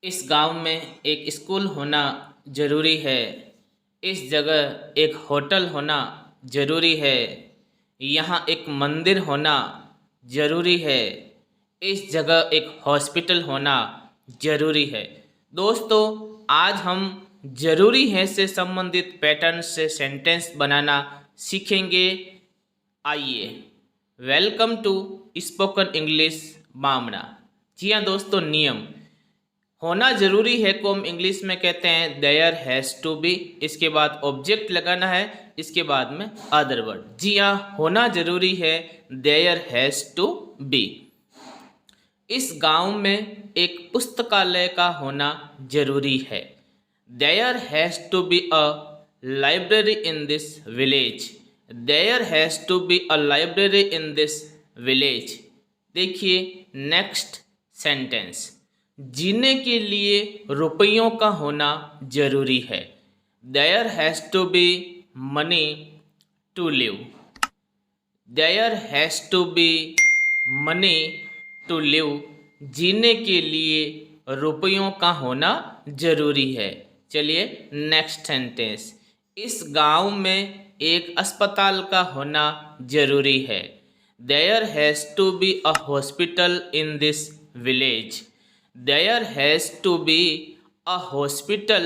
इस गांव में एक स्कूल होना ज़रूरी है। इस जगह एक होटल होना ज़रूरी है। यहाँ एक मंदिर होना ज़रूरी है। इस जगह एक हॉस्पिटल होना ज़रूरी है। दोस्तों, आज हम ज़रूरी है से संबंधित पैटर्न से सेंटेंस बनाना सीखेंगे। आइए, वेलकम टू स्पोकन इंग्लिश मामला। जी हाँ दोस्तों, नियम होना ज़रूरी है को हम इंग्लिश में कहते हैं देयर हैज़ टू बी। इसके बाद ऑब्जेक्ट लगाना है, इसके बाद में अदर वर्ड। जी हाँ, होना ज़रूरी है देयर हैज़ टू बी। इस गांव में एक पुस्तकालय का होना ज़रूरी है। There has to be a library in this village. There has to be a library in this village. देखिए नेक्स्ट सेंटेंस, जीने के लिए रुपयों का होना ज़रूरी है। There has to be money to live. There has to be money to live. जीने के लिए रुपयों का होना ज़रूरी है। चलिए नेक्स्ट सेंटेंस, इस गांव में एक अस्पताल का होना ज़रूरी है। There has to be a hospital in this village. There has to be a hospital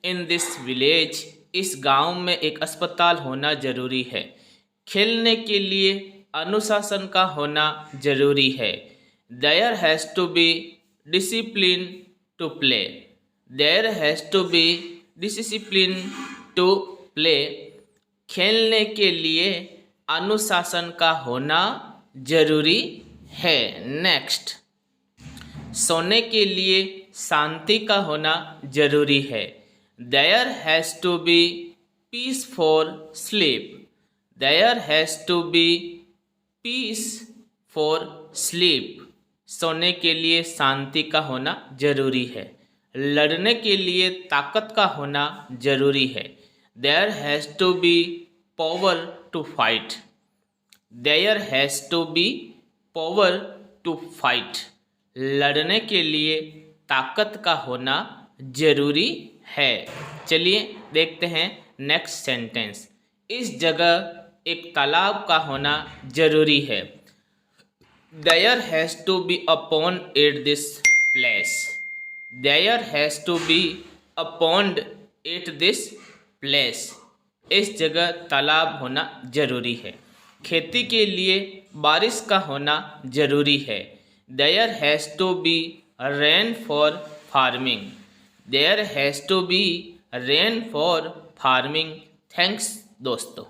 in this village. इस गांव में एक अस्पताल होना ज़रूरी है। खेलने के लिए अनुशासन का होना ज़रूरी है। There has to be discipline to play. There has to be discipline to play. खेलने के लिए अनुशासन का होना ज़रूरी है। नेक्स्ट, सोने के लिए शांति का होना ज़रूरी है। There has to be peace for sleep. There has to be peace for sleep. सोने के लिए शांति का होना ज़रूरी है। लड़ने के लिए ताकत का होना ज़रूरी है। There has to be power to fight. There has to be power to fight. लड़ने के लिए ताकत का होना ज़रूरी है। चलिए देखते हैं नेक्स्ट सेंटेंस, इस जगह एक तालाब का होना ज़रूरी है। There has to be a pond at this place. There has to be a pond at this place. इस जगह तालाब होना ज़रूरी है। खेती के लिए बारिश का होना ज़रूरी है। There has to be rain for farming. There has to be rain for farming. Thanks दोस्तों।